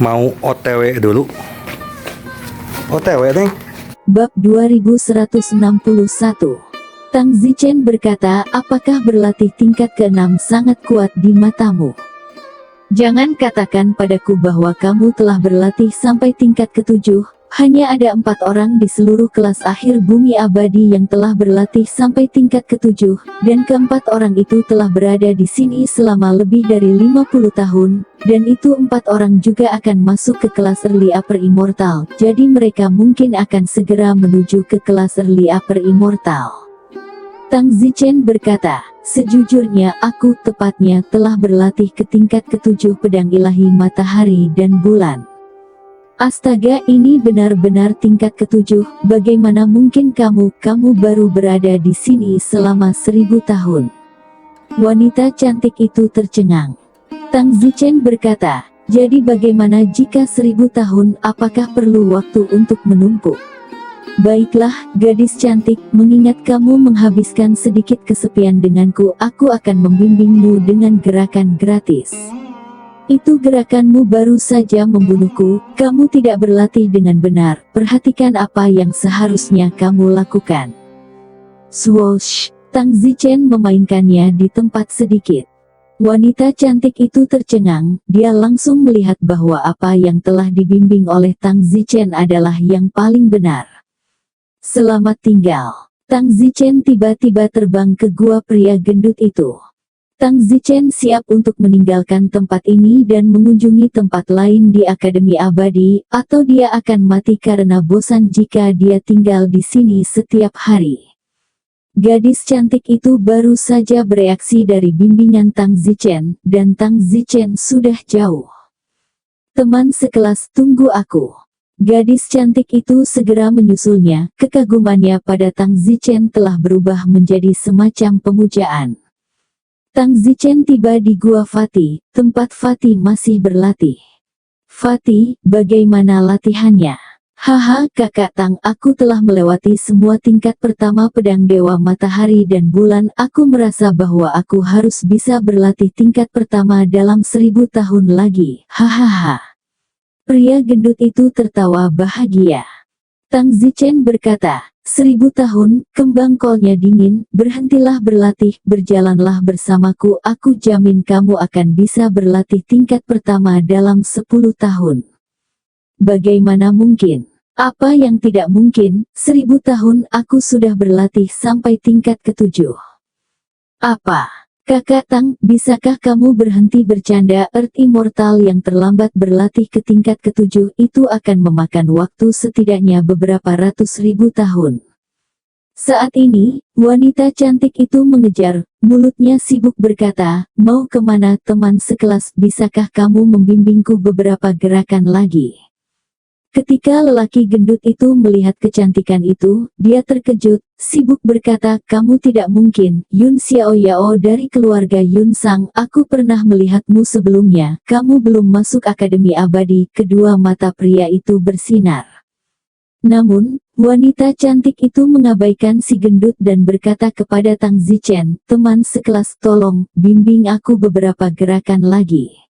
Mau OTW dulu. OTW nih. Bab 2161. Tang Zichen berkata, apakah berlatih tingkat ke-6 sangat kuat di matamu? Jangan katakan padaku bahwa kamu telah berlatih sampai tingkat ke-7. Hanya ada 4 orang di seluruh kelas akhir bumi abadi yang telah berlatih sampai tingkat ke-7, dan keempat orang itu telah berada di sini selama lebih dari 50 tahun, dan itu 4 orang juga akan masuk ke kelas Early Upper Immortal, jadi mereka mungkin akan segera menuju ke kelas Early Upper Immortal. Tang Zichen berkata, sejujurnya aku tepatnya telah berlatih ke tingkat ke-7 pedang ilahi matahari dan bulan. Astaga, ini benar-benar tingkat ke-7, bagaimana mungkin kamu baru berada di sini selama 1000 tahun. Wanita cantik itu tercengang. Tang Zichen berkata, jadi bagaimana jika 1000 tahun, apakah perlu waktu untuk menumpuk? Baiklah, gadis cantik, mengingat kamu menghabiskan sedikit kesepian denganku, aku akan membimbingmu dengan gerakan gratis. Itu gerakanmu baru saja membunuhku, kamu tidak berlatih dengan benar, perhatikan apa yang seharusnya kamu lakukan. Swoosh, Tang Zichen memainkannya di tempat sedikit. Wanita cantik itu tercengang, dia langsung melihat bahwa apa yang telah dibimbing oleh Tang Zichen adalah yang paling benar. Selamat tinggal. Tang Zichen tiba-tiba terbang ke gua pria gendut itu. Tang Zichen siap untuk meninggalkan tempat ini dan mengunjungi tempat lain di Akademi Abadi, atau dia akan mati karena bosan jika dia tinggal di sini setiap hari. Gadis cantik itu baru saja bereaksi dari bimbingan Tang Zichen, dan Tang Zichen sudah jauh. Teman sekelas, tunggu aku. Gadis cantik itu segera menyusulnya, kekagumannya pada Tang Zichen telah berubah menjadi semacam pemujaan. Tang Zichen tiba di Gua Fatih, tempat Fatih masih berlatih. Fatih, bagaimana latihannya? Haha, kakak Tang, aku telah melewati semua tingkat pertama pedang Dewa Matahari dan Bulan, aku merasa bahwa aku harus bisa berlatih tingkat pertama dalam 1000 tahun lagi, hahaha. Pria gendut itu tertawa bahagia. Tang Zichen berkata, 1000 tahun, kembang kolnya dingin, berhentilah berlatih, berjalanlah bersamaku, aku jamin kamu akan bisa berlatih tingkat pertama dalam 10 tahun. Bagaimana mungkin? Apa yang tidak mungkin? 1000 tahun aku sudah berlatih sampai tingkat ke-7. Apa? Kakak Tang, bisakah kamu berhenti bercanda? Earth Immortal yang terlambat berlatih ke tingkat ke-7 itu akan memakan waktu setidaknya beberapa ratus ribu tahun. Saat ini, wanita cantik itu mengejar, mulutnya sibuk berkata, mau kemana teman sekelas, bisakah kamu membimbingku beberapa gerakan lagi? Ketika lelaki gendut itu melihat kecantikan itu, dia terkejut, sibuk berkata, kamu tidak mungkin, Yun Xiao Yao dari keluarga Yun Sang, aku pernah melihatmu sebelumnya, kamu belum masuk Akademi Abadi. Kedua mata pria itu bersinar. Namun, wanita cantik itu mengabaikan si gendut dan berkata kepada Tang Zichen, teman sekelas, tolong, bimbing aku beberapa gerakan lagi.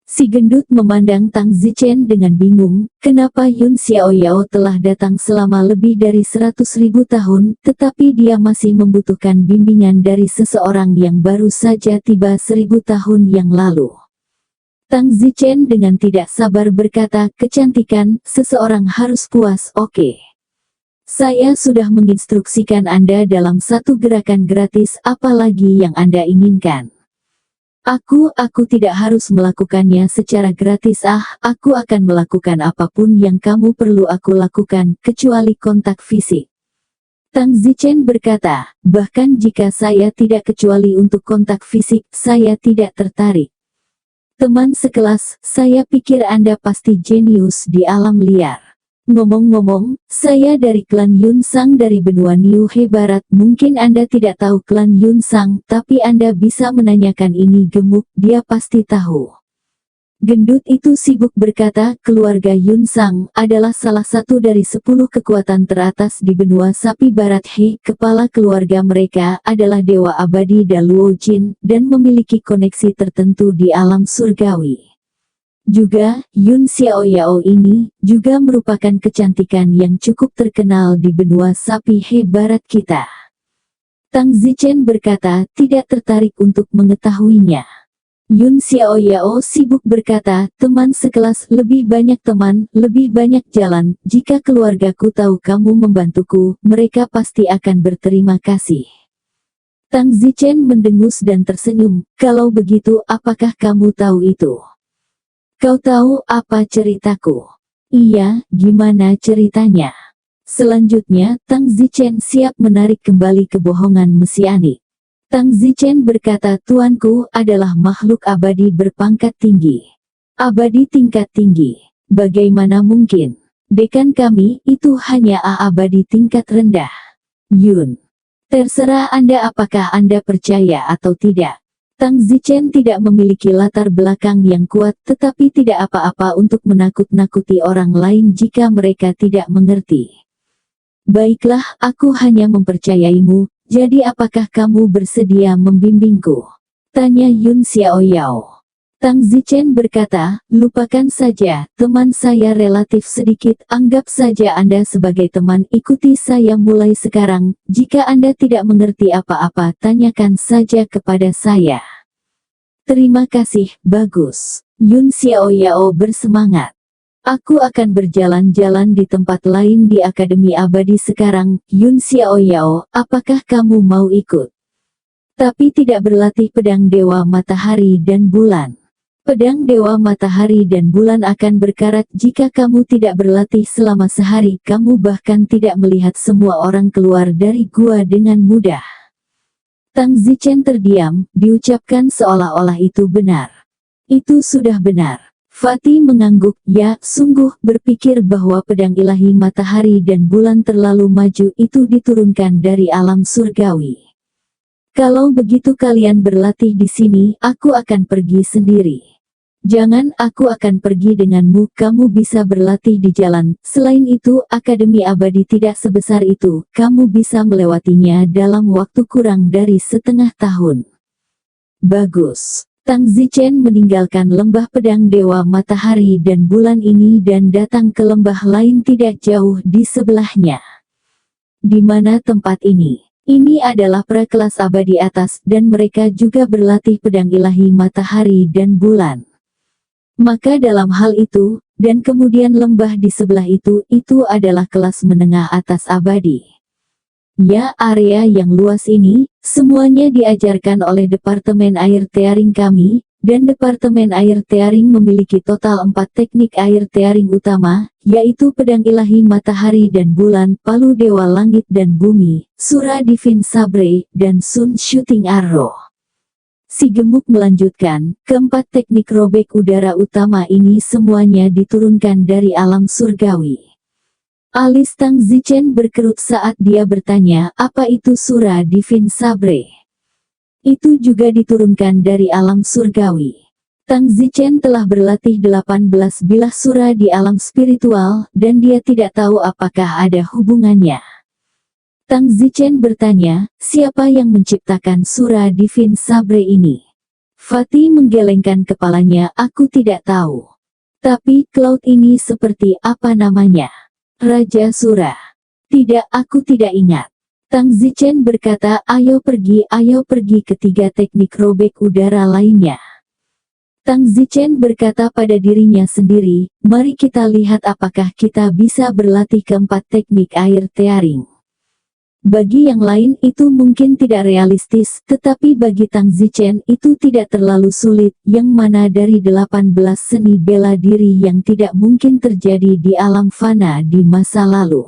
Si gendut memandang Tang Zichen dengan bingung, kenapa Yun Xiao Yao telah datang selama lebih dari 100.000 tahun, tetapi dia masih membutuhkan bimbingan dari seseorang yang baru saja tiba 1000 tahun yang lalu. Tang Zichen dengan tidak sabar berkata, kecantikan, seseorang harus puas, oke. Saya sudah menginstruksikan Anda dalam satu gerakan gratis, apalagi yang Anda inginkan. Aku tidak harus melakukannya secara gratis. Aku akan melakukan apapun yang kamu perlu aku lakukan, kecuali kontak fisik. Tang Zichen berkata, bahkan jika saya tidak kecuali untuk kontak fisik, saya tidak tertarik. Teman sekelas, saya pikir Anda pasti jenius di alam liar. Ngomong-ngomong, saya dari klan Yun Sang dari benua Niu He Barat. Mungkin Anda tidak tahu klan Yun Sang, tapi Anda bisa menanyakan ini gemuk, dia pasti tahu. Gendut itu sibuk berkata, keluarga Yun Sang adalah salah satu dari 10 kekuatan teratas di benua Sapi Barat He. Kepala keluarga mereka adalah Dewa Abadi Daluo Jin, dan memiliki koneksi tertentu di alam surgawi. Juga, Yun Xiaoyao ini juga merupakan kecantikan yang cukup terkenal di benua sapi he barat kita. Tang Zichen berkata tidak tertarik untuk mengetahuinya. Yun Xiaoyao sibuk berkata, teman sekelas, lebih banyak teman, lebih banyak jalan, jika keluargaku tahu kamu membantuku, mereka pasti akan berterima kasih. Tang Zichen mendengus dan tersenyum, kalau begitu apakah kamu tahu itu? Kau tahu apa ceritaku? Iya, gimana ceritanya? Selanjutnya, Tang Zichen siap menarik kembali kebohongan mesianik. Tang Zichen berkata, tuanku adalah makhluk abadi berpangkat tinggi. Abadi tingkat tinggi. Bagaimana mungkin? Dekan kami itu hanya abadi tingkat rendah. Yun. Terserah Anda apakah Anda percaya atau tidak. Tang Zichen tidak memiliki latar belakang yang kuat, tetapi tidak apa-apa untuk menakut-nakuti orang lain jika mereka tidak mengerti. Baiklah, aku hanya mempercayaimu, jadi apakah kamu bersedia membimbingku? Tanya Yun Xiaoyao. Tang Zichen berkata, lupakan saja, teman saya relatif sedikit, anggap saja Anda sebagai teman, ikuti saya mulai sekarang, jika Anda tidak mengerti apa-apa tanyakan saja kepada saya. Terima kasih, bagus. Yun Xiaoyao bersemangat. Aku akan berjalan-jalan di tempat lain di Akademi Abadi sekarang, Yun Xiaoyao, apakah kamu mau ikut? Tapi tidak berlatih pedang Dewa Matahari dan Bulan. Pedang Dewa Matahari dan Bulan akan berkarat jika kamu tidak berlatih selama sehari, kamu bahkan tidak melihat semua orang keluar dari gua dengan mudah. Tang Zichen terdiam, diucapkan seolah-olah itu benar. Itu sudah benar. Fatih mengangguk, ya, sungguh, berpikir bahwa pedang ilahi matahari dan bulan terlalu maju itu diturunkan dari alam surgawi. Kalau begitu kalian berlatih di sini, aku akan pergi sendiri. Jangan, aku akan pergi denganmu, kamu bisa berlatih di jalan. Selain itu, Akademi Abadi tidak sebesar itu, kamu bisa melewatinya dalam waktu kurang dari setengah tahun. Bagus. Tang Zichen meninggalkan lembah pedang Dewa Matahari dan Bulan ini dan datang ke lembah lain tidak jauh di sebelahnya. Di mana tempat ini? Ini adalah pra-kelas abadi atas dan mereka juga berlatih pedang ilahi matahari dan bulan. Maka dalam hal itu, dan kemudian lembah di sebelah itu adalah kelas menengah atas abadi. Ya, area yang luas ini, semuanya diajarkan oleh Departemen Air Tearing kami, dan Departemen Air Tearing memiliki total 4 teknik air tearing utama, yaitu pedang ilahi matahari dan bulan, palu dewa langit dan bumi, Sura Divine Sabre, dan Sun Shooting Arrow. Si gemuk melanjutkan, keempat teknik robek udara utama ini semuanya diturunkan dari alam surgawi. Alis Tang Zichen berkerut saat dia bertanya, apa itu Sura Divine Sabre? Itu juga diturunkan dari alam surgawi. Tang Zichen telah berlatih 18 bilah sura di alam spiritual, dan dia tidak tahu apakah ada hubungannya. Tang Zichen bertanya, siapa yang menciptakan Sura Divine Sabre ini? Fatih menggelengkan kepalanya, aku tidak tahu. Tapi, cloud ini seperti apa namanya? Raja Sura. Tidak, aku tidak ingat. Tang Zichen berkata, ayo pergi ketiga teknik robek udara lainnya. Tang Zichen berkata pada dirinya sendiri, mari kita lihat apakah kita bisa berlatih keempat teknik air tearing. Bagi yang lain itu mungkin tidak realistis, tetapi bagi Tang Zichen itu tidak terlalu sulit, yang mana dari 18 seni bela diri yang tidak mungkin terjadi di alam fana di masa lalu.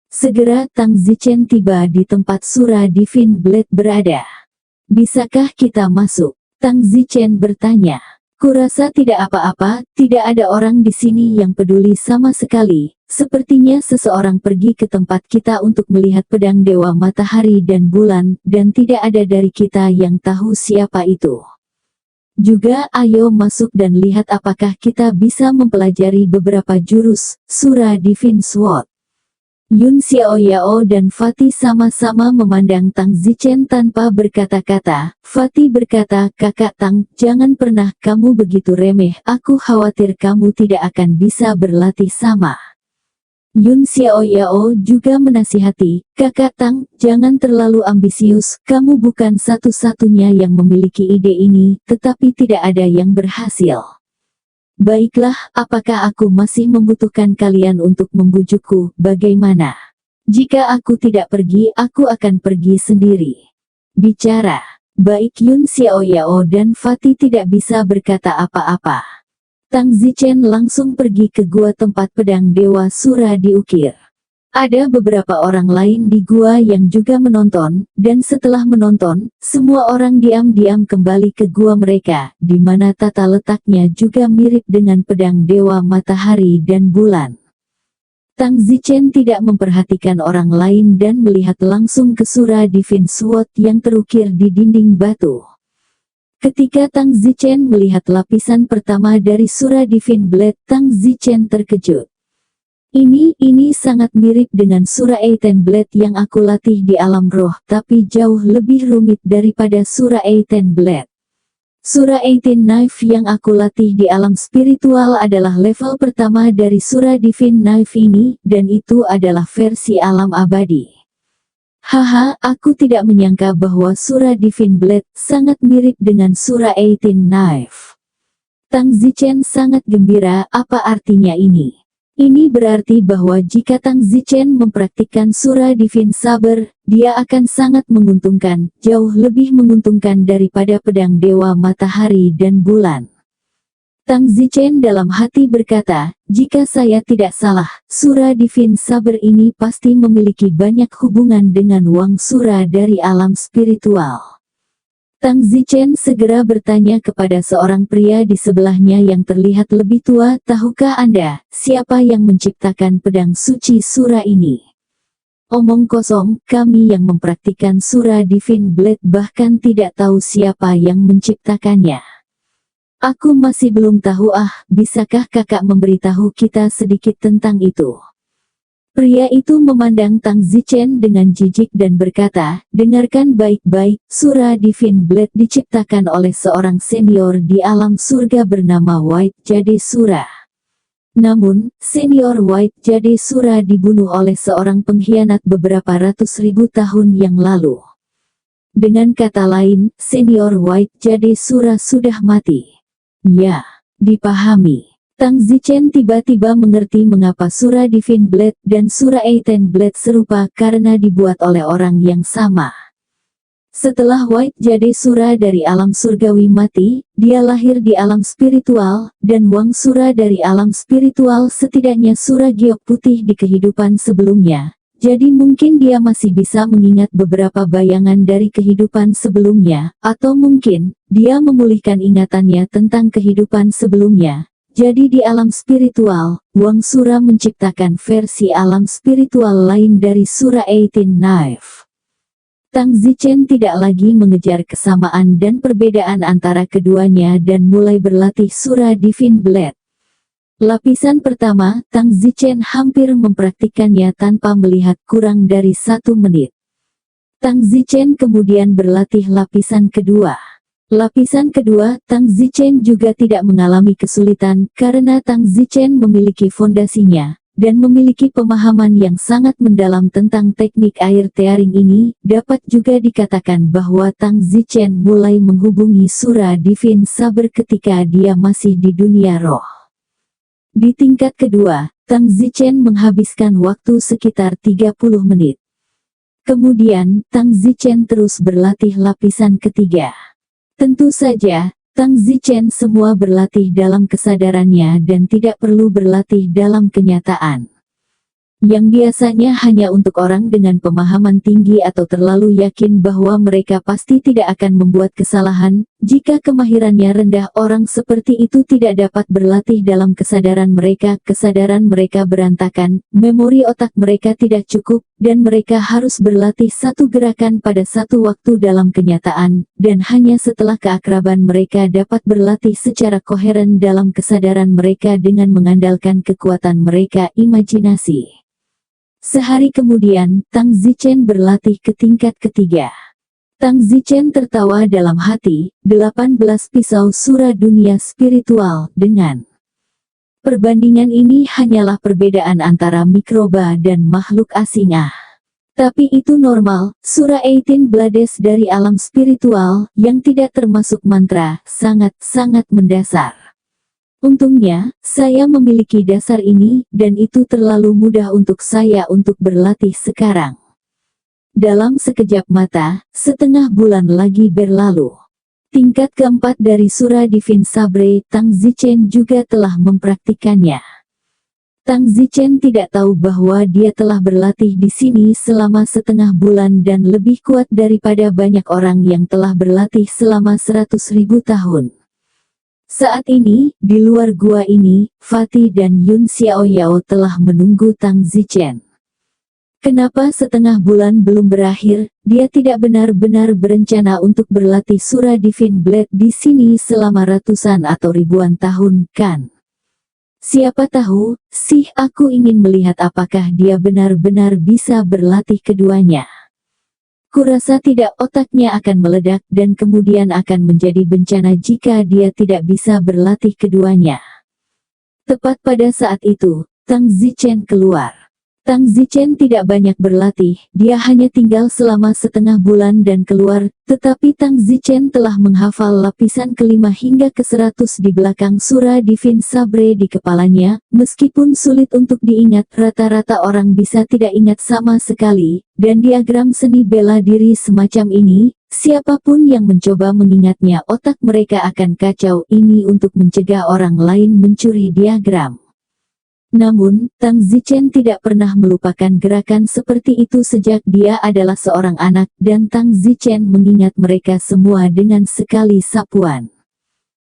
Segera Tang Zichen tiba di tempat Sura Divine Blade berada. Bisakah kita masuk? Tang Zichen bertanya. Kurasa tidak apa-apa, tidak ada orang di sini yang peduli sama sekali. Sepertinya seseorang pergi ke tempat kita untuk melihat pedang Dewa Matahari dan Bulan, dan tidak ada dari kita yang tahu siapa itu. Juga ayo masuk dan lihat apakah kita bisa mempelajari beberapa jurus, Sura Divine Sword. Yun Xiaoyao dan Fatih sama-sama memandang Tang Zichen tanpa berkata-kata. Fatih berkata, "Kakak Tang, jangan pernah kamu begitu remeh, aku khawatir kamu tidak akan bisa berlatih sama." Yun Xiaoyao juga menasihati, "Kakak Tang, jangan terlalu ambisius, kamu bukan satu-satunya yang memiliki ide ini, tetapi tidak ada yang berhasil. Baiklah, apakah aku masih membutuhkan kalian untuk membujukku? Bagaimana? Jika aku tidak pergi, aku akan pergi sendiri." Bicara. Baik Yun Xiaoyao dan Fatih tidak bisa berkata apa-apa. Tang Zichen langsung pergi ke gua tempat pedang Dewa Sura diukir. Ada beberapa orang lain di gua yang juga menonton, dan setelah menonton, semua orang diam-diam kembali ke gua mereka, di mana tata letaknya juga mirip dengan pedang Dewa Matahari dan Bulan. Tang Zichen tidak memperhatikan orang lain dan melihat langsung ke Sura Divine Sword yang terukir di dinding batu. Ketika Tang Zichen melihat lapisan pertama dari Sura Divine Blade, Tang Zichen terkejut. Ini sangat mirip dengan Sura Eiten Blade yang aku latih di alam roh, tapi jauh lebih rumit daripada Sura Eiten Blade. Sura Eiten Knife yang aku latih di alam spiritual adalah level pertama dari Sura Divine Knife ini, dan itu adalah versi alam abadi. Haha, aku tidak menyangka bahwa Sura Divine Blade sangat mirip dengan Sura Eiten Knife. Tang Zichen sangat gembira, apa artinya ini? Ini berarti bahwa jika Tang Zichen mempraktikkan Sura Divine Saber, dia akan sangat menguntungkan, jauh lebih menguntungkan daripada pedang Dewa Matahari dan Bulan. Tang Zichen dalam hati berkata, jika saya tidak salah, Sura Divine Saber ini pasti memiliki banyak hubungan dengan Wang Sura dari alam spiritual. Tang Zichen segera bertanya kepada seorang pria di sebelahnya yang terlihat lebih tua, "Tahukah Anda, siapa yang menciptakan pedang suci Sura ini?" "Omong kosong, kami yang mempraktikkan Sura Divine Blade bahkan tidak tahu siapa yang menciptakannya." "Aku masih belum tahu." Bisakah kakak memberitahu kita sedikit tentang itu?" Pria itu memandang Tang Zichen dengan jijik dan berkata, "Dengarkan baik-baik, Sura Divine Blade diciptakan oleh seorang senior di alam surga bernama White Jade Sura. Namun, senior White Jade Sura dibunuh oleh seorang pengkhianat beberapa ratus ribu tahun yang lalu. Dengan kata lain, senior White Jade Sura sudah mati." "Ya, dipahami." Tang Zichen tiba-tiba mengerti mengapa Sura Divine Blade dan Sura Eiten Blade serupa, karena dibuat oleh orang yang sama. Setelah White Jade Sura dari alam surgawi mati, dia lahir di alam spiritual, dan Wang Sura dari alam spiritual, setidaknya Sura Giok Putih di kehidupan sebelumnya. Jadi mungkin dia masih bisa mengingat beberapa bayangan dari kehidupan sebelumnya, atau mungkin dia memulihkan ingatannya tentang kehidupan sebelumnya. Jadi di alam spiritual, Wang Sura menciptakan versi alam spiritual lain dari Sura Eiten Knife. Tang Zichen tidak lagi mengejar kesamaan dan perbedaan antara keduanya dan mulai berlatih Sura Divine Blade. Lapisan pertama, Tang Zichen hampir mempraktikkannya tanpa melihat kurang dari 1 menit. Tang Zichen kemudian berlatih lapisan kedua. Lapisan kedua, Tang Zichen juga tidak mengalami kesulitan, karena Tang Zichen memiliki fondasinya, dan memiliki pemahaman yang sangat mendalam tentang teknik air tearing ini. Dapat juga dikatakan bahwa Tang Zichen mulai menghubungi Sura Divine Saber ketika dia masih di dunia roh. Di tingkat kedua, Tang Zichen menghabiskan waktu sekitar 30 menit. Kemudian, Tang Zichen terus berlatih lapisan ketiga. Tentu saja, Tang Zichen semua berlatih dalam kesadarannya dan tidak perlu berlatih dalam kenyataan. Yang biasanya hanya untuk orang dengan pemahaman tinggi atau terlalu yakin bahwa mereka pasti tidak akan membuat kesalahan. Jika kemahirannya rendah, orang seperti itu tidak dapat berlatih dalam kesadaran mereka berantakan, memori otak mereka tidak cukup, dan mereka harus berlatih satu gerakan pada satu waktu dalam kenyataan, dan hanya setelah keakraban mereka dapat berlatih secara koheren dalam kesadaran mereka dengan mengandalkan kekuatan mereka imajinasi. Sehari kemudian, Tang Zichen berlatih ke tingkat ketiga. Tang Zichen tertawa dalam hati, 18 pisau sura dunia spiritual, dengan perbandingan ini hanyalah perbedaan antara mikroba dan makhluk asing. Tapi itu normal, sura 18 Blades dari alam spiritual, yang tidak termasuk mantra, sangat-sangat mendasar. Untungnya, saya memiliki dasar ini, dan itu terlalu mudah untuk saya untuk berlatih sekarang. Dalam sekejap mata, setengah bulan lagi berlalu. Tingkat keempat dari Sura Divine Sabre, Tang Zichen juga telah mempraktikannya. Tang Zichen tidak tahu bahwa dia telah berlatih di sini selama setengah bulan dan lebih kuat daripada banyak orang yang telah berlatih selama 100.000 tahun. Saat ini, di luar gua ini, Fatih dan Yun Xiaoyao telah menunggu Tang Zichen. Kenapa setengah bulan belum berakhir? Dia tidak benar-benar berencana untuk berlatih Sura Divine Blade di sini selama ratusan atau ribuan tahun, kan? Siapa tahu, aku ingin melihat apakah dia benar-benar bisa berlatih keduanya. Kurasa tidak, otaknya akan meledak dan kemudian akan menjadi bencana jika dia tidak bisa berlatih keduanya. Tepat pada saat itu, Tang Zichen keluar. Tang Zichen tidak banyak berlatih, dia hanya tinggal selama setengah bulan dan keluar, tetapi Tang Zichen telah menghafal lapisan kelima hingga ke-100 di belakang Sura Divine Sabre di kepalanya, meskipun sulit untuk diingat, rata-rata orang bisa tidak ingat sama sekali, dan diagram seni bela diri semacam ini, siapapun yang mencoba mengingatnya otak mereka akan kacau. Ini untuk mencegah orang lain mencuri diagram. Namun, Tang Zichen tidak pernah melupakan gerakan seperti itu sejak dia adalah seorang anak, dan Tang Zichen mengingat mereka semua dengan sekali sapuan.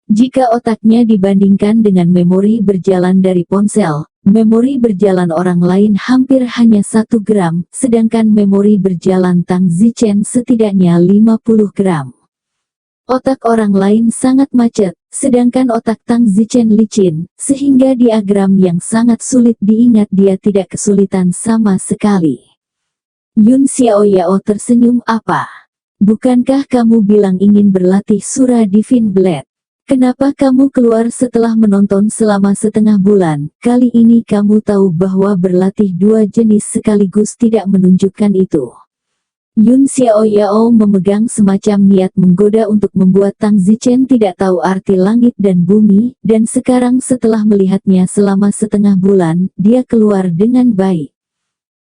Jika otaknya dibandingkan dengan memori berjalan dari ponsel, memori berjalan orang lain hampir hanya 1 gram, sedangkan memori berjalan Tang Zichen setidaknya 50 gram. Otak orang lain sangat macet, sedangkan otak Tang Zichen licin, sehingga diagram yang sangat sulit diingat dia tidak kesulitan sama sekali. Yun Xiaoyao tersenyum, apa? Bukankah kamu bilang ingin berlatih Sura Divine Blade? Kenapa kamu keluar setelah menonton selama setengah bulan? Kali ini kamu tahu bahwa berlatih dua jenis sekaligus tidak menunjukkan itu. Yun Xiaoyao memegang semacam niat menggoda untuk membuat Tang Zichen tidak tahu arti langit dan bumi, dan sekarang setelah melihatnya selama setengah bulan, dia keluar dengan baik.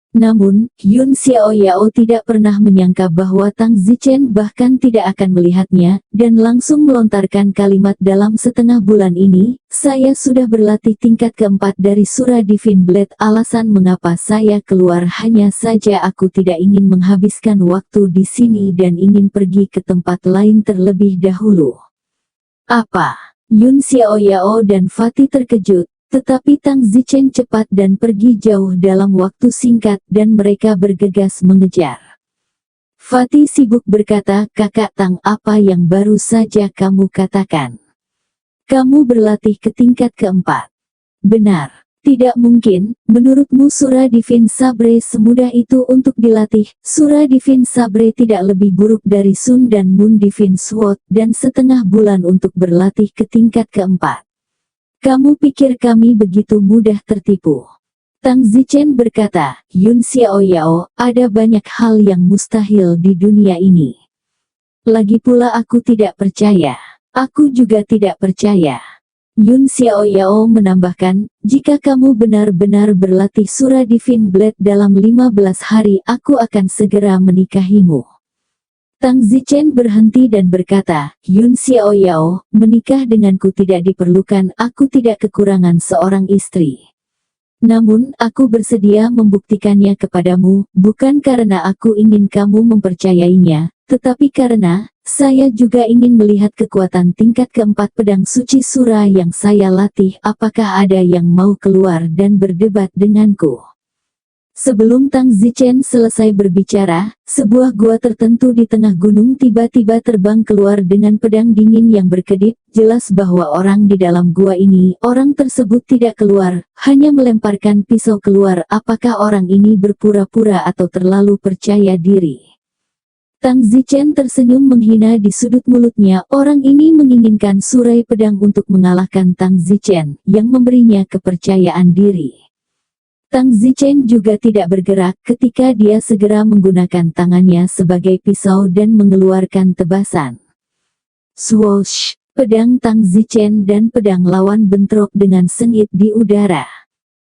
Namun, Yun Xiaoyao tidak pernah menyangka bahwa Tang Zichen bahkan tidak akan melihatnya, dan langsung melontarkan kalimat dalam setengah bulan ini, saya sudah berlatih tingkat keempat dari Sura Divine Blade. Alasan mengapa saya keluar hanya saja aku tidak ingin menghabiskan waktu di sini dan ingin pergi ke tempat lain terlebih dahulu. Apa? Yun Xiaoyao dan Fatih terkejut. Tetapi Tang Zichen cepat dan pergi jauh dalam waktu singkat dan mereka bergegas mengejar. Fatih sibuk berkata, Kakak Tang, apa yang baru saja kamu katakan? Kamu berlatih ke tingkat keempat. Benar. Tidak mungkin, menurutmu Sura Divine Sabre semudah itu untuk dilatih. Sura Divine Sabre tidak lebih buruk dari Sun dan Moon Divine Sword dan setengah bulan untuk berlatih ke tingkat keempat. Kamu pikir kami begitu mudah tertipu? Tang Zichen berkata, Yun Xiaoyao, ada banyak hal yang mustahil di dunia ini. Lagi pula aku tidak percaya. Aku juga tidak percaya. Yun Xiaoyao menambahkan, jika kamu benar-benar berlatih Sura Divine Blade dalam 15 hari, aku akan segera menikahimu. Tang Zichen berhenti dan berkata, Yun Xiaoyao, menikah denganku tidak diperlukan, aku tidak kekurangan seorang istri. Namun, aku bersedia membuktikannya kepadamu, bukan karena aku ingin kamu mempercayainya, tetapi karena, saya juga ingin melihat kekuatan tingkat keempat pedang suci Sura yang saya latih. Apakah ada yang mau keluar dan berdebat denganku? Sebelum Tang Zichen selesai berbicara, sebuah gua tertentu di tengah gunung tiba-tiba terbang keluar dengan pedang dingin yang berkedip. Jelas bahwa orang di dalam gua ini, orang tersebut tidak keluar, hanya melemparkan pisau keluar. Apakah orang ini berpura-pura atau terlalu percaya diri? Tang Zichen tersenyum menghina di sudut mulutnya. Orang ini menginginkan surai pedang untuk mengalahkan Tang Zichen, yang memberinya kepercayaan diri. Tang Zichen juga tidak bergerak ketika dia segera menggunakan tangannya sebagai pisau dan mengeluarkan tebasan. Swoosh! Pedang Tang Zichen dan pedang lawan bentrok dengan sengit di udara.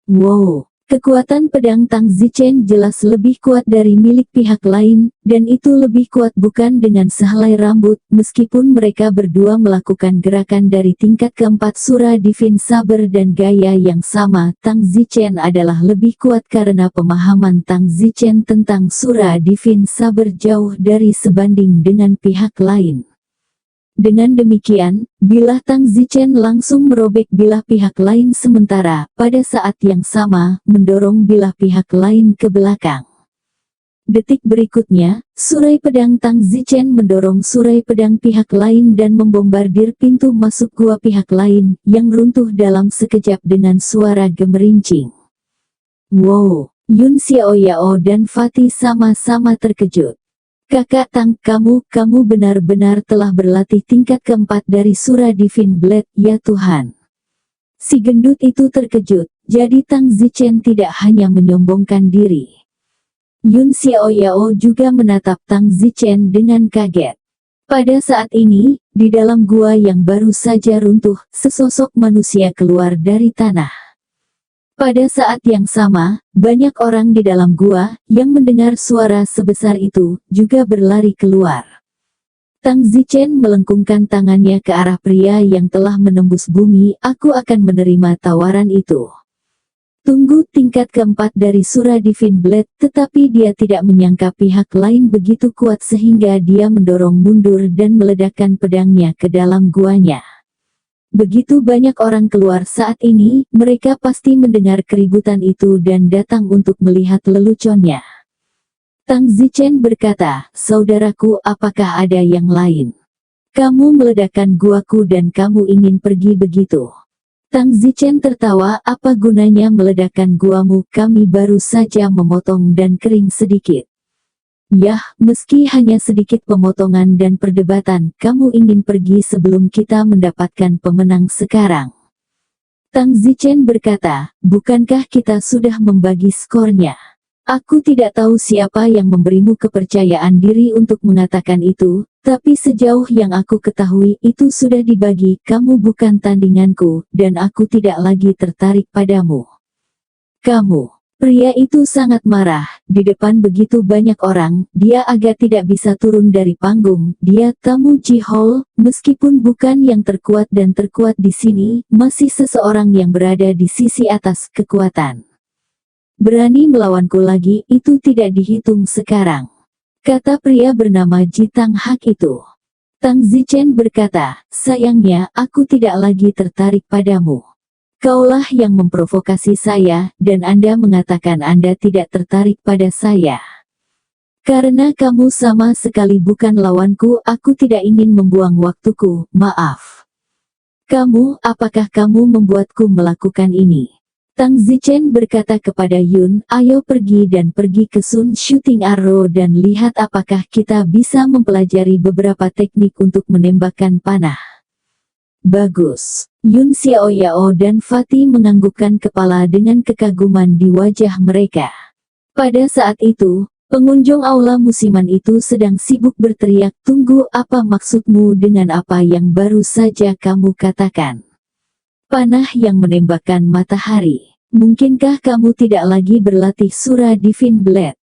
Wow! Kekuatan pedang Tang Zichen jelas lebih kuat dari milik pihak lain, dan itu lebih kuat bukan dengan sehelai rambut. Meskipun mereka berdua melakukan gerakan dari tingkat keempat Surah Divine Saber dan gaya yang sama, Tang Zichen adalah lebih kuat karena pemahaman Tang Zichen tentang Surah Divine Saber jauh dari sebanding dengan pihak lain. Dengan demikian, bilah Tang Zichen langsung merobek bilah pihak lain sementara, pada saat yang sama, mendorong bilah pihak lain ke belakang. Detik berikutnya, surai pedang Tang Zichen mendorong surai pedang pihak lain dan membombardir pintu masuk gua pihak lain, yang runtuh dalam sekejap dengan suara gemerincing. Wow! Yun Xiaoyao dan Fatih sama-sama terkejut. Kakak Tang, kamu benar-benar telah berlatih tingkat keempat dari Surah Divine Blade, ya Tuhan. Si gendut itu terkejut, jadi Tang Zichen tidak hanya menyombongkan diri. Yun Xiaoyao juga menatap Tang Zichen dengan kaget. Pada saat ini, di dalam gua yang baru saja runtuh, sesosok manusia keluar dari tanah. Pada saat yang sama, banyak orang di dalam gua, yang mendengar suara sebesar itu, juga berlari keluar. Tang Zichen melengkungkan tangannya ke arah pria yang telah menembus bumi. Aku akan menerima tawaran itu. Tunggu tingkat keempat dari Surah Divine Blade, tetapi dia tidak menyangka pihak lain begitu kuat sehingga dia mendorong mundur dan meledakkan pedangnya ke dalam guanya. Begitu banyak orang keluar saat ini, mereka pasti mendengar keributan itu dan datang untuk melihat leluconnya. Tang Zichen berkata, saudaraku, apakah ada yang lain? Kamu meledakkan guaku dan kamu ingin pergi begitu? Tang Zichen tertawa, apa gunanya meledakkan guamu, kami baru saja memotong dan kering sedikit. Yah, meski hanya sedikit pemotongan dan perdebatan, kamu ingin pergi sebelum kita mendapatkan pemenang sekarang. Tang Zichen berkata, bukankah kita sudah membagi skornya? Aku tidak tahu siapa yang memberimu kepercayaan diri untuk mengatakan itu, tapi sejauh yang aku ketahui itu sudah dibagi. Kamu bukan tandinganku, dan aku tidak lagi tertarik padamu. Kamu. Pria itu sangat marah, di depan begitu banyak orang, dia agak tidak bisa turun dari panggung. Dia, kamu Ji Hol, meskipun bukan yang terkuat dan terkuat di sini, masih seseorang yang berada di sisi atas kekuatan. Berani melawanku lagi, itu tidak dihitung sekarang. Kata pria bernama Ji Tang Hak itu. Tang Zichen berkata, sayangnya, aku tidak lagi tertarik padamu. Kaulah yang memprovokasi saya, dan Anda mengatakan Anda tidak tertarik pada saya. Karena kamu sama sekali bukan lawanku, aku tidak ingin membuang waktuku, maaf. Kamu, apakah kamu membuatku melakukan ini? Tang Zichen berkata kepada Yun, ayo pergi ke Sun Shooting Arrow dan lihat apakah kita bisa mempelajari beberapa teknik untuk menembakkan panah. Bagus. Yun Xiaoyao dan Fatih menganggukkan kepala dengan kekaguman di wajah mereka. Pada saat itu, pengunjung aula musiman itu sedang sibuk berteriak, tunggu, apa maksudmu dengan apa yang baru saja kamu katakan? Panah yang menembakkan matahari. Mungkinkah kamu tidak lagi berlatih Surah Divine Blade?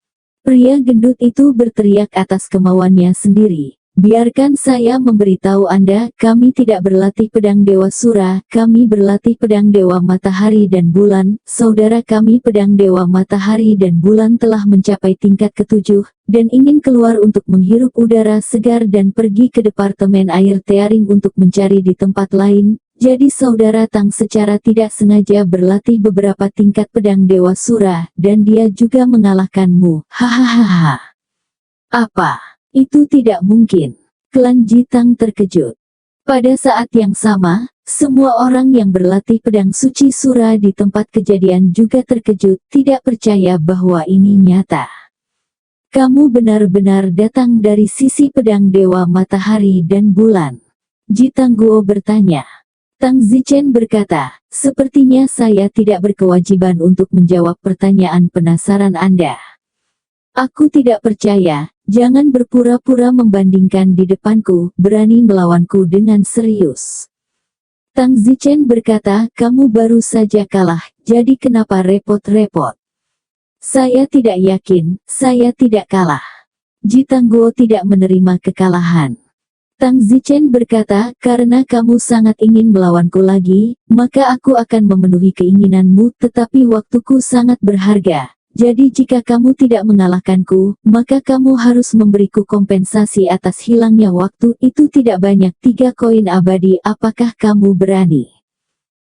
Pria gendut itu berteriak atas kemauannya sendiri. Biarkan saya memberitahu Anda, kami tidak berlatih pedang Dewa Surah, kami berlatih pedang Dewa Matahari dan Bulan. Saudara kami pedang Dewa Matahari dan Bulan telah mencapai tingkat ke-7, dan ingin keluar untuk menghirup udara segar dan pergi ke Departemen Air Tearing untuk mencari di tempat lain. Jadi saudara Tang secara tidak sengaja berlatih beberapa tingkat pedang Dewa Sura, dan dia juga mengalahkanmu. Hahaha. Apa? Itu tidak mungkin. Klan Jitang terkejut. Pada saat yang sama, semua orang yang berlatih pedang suci Sura di tempat kejadian juga terkejut, tidak percaya bahwa ini nyata. Kamu benar-benar datang dari sisi pedang Dewa Matahari dan Bulan. Jitang Guo bertanya. Tang Zichen berkata, sepertinya saya tidak berkewajiban untuk menjawab pertanyaan penasaran Anda. Aku tidak percaya, jangan berpura-pura membandingkan di depanku, berani melawanku dengan serius. Tang Zichen berkata, kamu baru saja kalah, jadi kenapa repot-repot? Saya tidak yakin, saya tidak kalah. Jitang Guo tidak menerima kekalahan. Tang Zichen berkata, karena kamu sangat ingin melawanku lagi, maka aku akan memenuhi keinginanmu, tetapi waktuku sangat berharga. Jadi jika kamu tidak mengalahkanku, maka kamu harus memberiku kompensasi atas hilangnya waktu. Itu tidak banyak, 3 koin abadi. Apakah kamu berani?